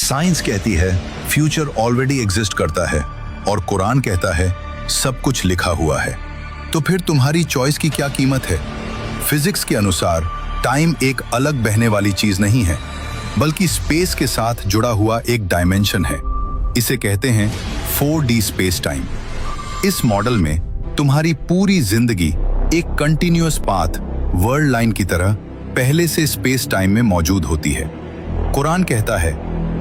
Science कहती है future already exist करता है और कुरान कहता है सब कुछ लिखा हुआ है। तो फिर तुम्हारी चॉइस की क्या कीमत है? फिजिक्स के अनुसार टाइम एक अलग बहने वाली चीज नहीं है, बल्कि स्पेस के साथ जुड़ा हुआ एक डायमेंशन है। इसे कहते हैं 4D स्पेस टाइम। इस मॉडल में तुम्हारी पूरी जिंदगी एक कंटिन्यूअस पाथ वर्ल्ड लाइन की तरह पहले से स्पेस टाइम में मौजूद होती है। कुरान कहता है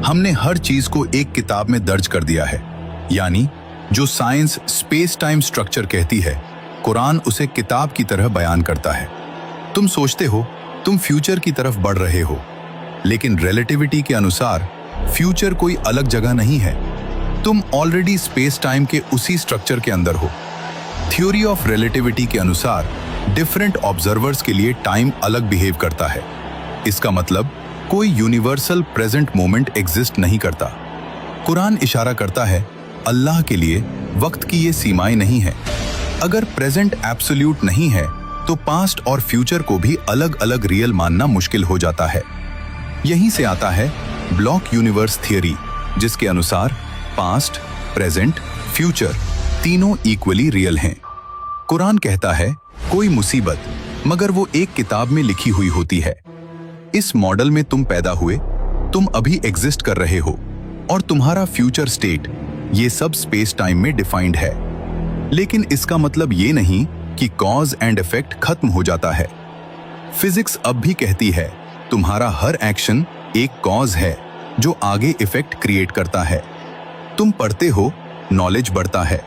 हमने हर चीज को एक किताब में दर्ज कर दिया है, यानी जो साइंस स्पेस टाइम स्ट्रक्चर कहती है, कुरान उसे किताब की तरह बयान करता है। तुम सोचते हो तुम फ्यूचर की तरफ बढ़ रहे हो, लेकिन रिलेटिविटी के अनुसार फ्यूचर कोई अलग जगह नहीं है। तुम ऑलरेडी स्पेस टाइम के उसी स्ट्रक्चर के अंदर हो। थ्योरी ऑफ रिलेटिविटी के अनुसार डिफरेंट ऑब्जर्वर्स के लिए टाइम अलग बिहेव करता है। इसका मतलब कोई यूनिवर्सल प्रेजेंट मोमेंट एग्जिस्ट नहीं करता। कुरान इशारा करता है अल्लाह के लिए वक्त की ये सीमाएं नहीं है। अगर प्रेजेंट एब्सोल्यूट नहीं है तो पास्ट और फ्यूचर को भी अलग अलग रियल मानना मुश्किल हो जाता है। यहीं से आता है ब्लॉक यूनिवर्स थियरी, जिसके अनुसार पास्ट, प्रेजेंट, फ्यूचर तीनों इक्वली रियल हैं। कुरान कहता है कोई मुसीबत मगर वो एक किताब में लिखी हुई होती है। इस मॉडल में तुम पैदा हुए, तुम अभी एग्जिस्ट कर रहे हो और तुम्हारा फ्यूचर स्टेट ये सब स्पेस टाइम में डिफाइंड है। लेकिन इसका मतलब ये नहीं कि कॉज एंड इफेक्ट खत्म हो जाता है। फिजिक्स अब भी कहती है तुम्हारा हर एक्शन एक कॉज है जो आगे इफेक्ट क्रिएट करता है। तुम पढ़ते हो, नॉलेज बढ़ता है।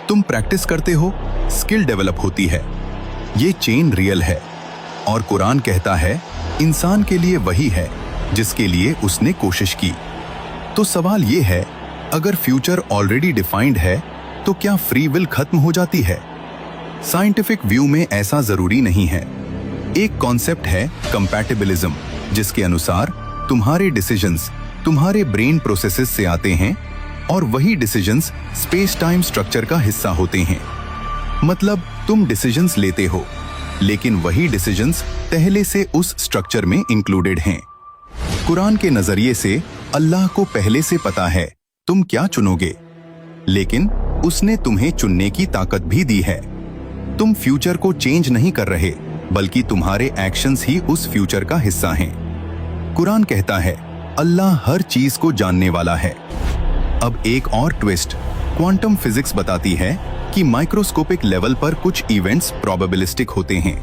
तुम प्रैक्टिस करते हो, स्किल डेवलप होती है। ये चेन रियल है। और कुरान कहता है इंसान के लिए वही है जिसके लिए उसने कोशिश की। तो सवाल ये है, अगर फ्यूचर ऑलरेडी डिफाइंड है तो क्या फ्री विल खत्म हो जाती है? साइंटिफिक व्यू में ऐसा जरूरी नहीं है। एक कॉन्सेप्ट है कंपैटिबिलिज्म, जिसके अनुसार तुम्हारे डिसीजंस तुम्हारे ब्रेन प्रोसेसेस से आते हैं और वही डिसीजंस स्पेस टाइम स्ट्रक्चर का हिस्सा होते हैं। मतलब तुम डिसीजंस लेते हो, लेकिन वही डिसीजंस पहले से उस स्ट्रक्चर में इंक्लूडेड हैं। कुरान के नजरिए से अल्लाह को पहले से पता है तुम क्या चुनोगे, लेकिन उसने तुम्हें चुनने की ताकत भी दी है। तुम फ्यूचर को चेंज नहीं कर रहे, बल्कि तुम्हारे एक्शंस ही उस फ्यूचर का हिस्सा हैं। कुरान कहता है अल्लाह हर चीज को जानने वाला है। अब एक और ट्विस्ट, क्वांटम फिजिक्स बताती है कि माइक्रोस्कोपिक लेवल पर कुछ इवेंट्स प्रोबेबिलिस्टिक होते हैं।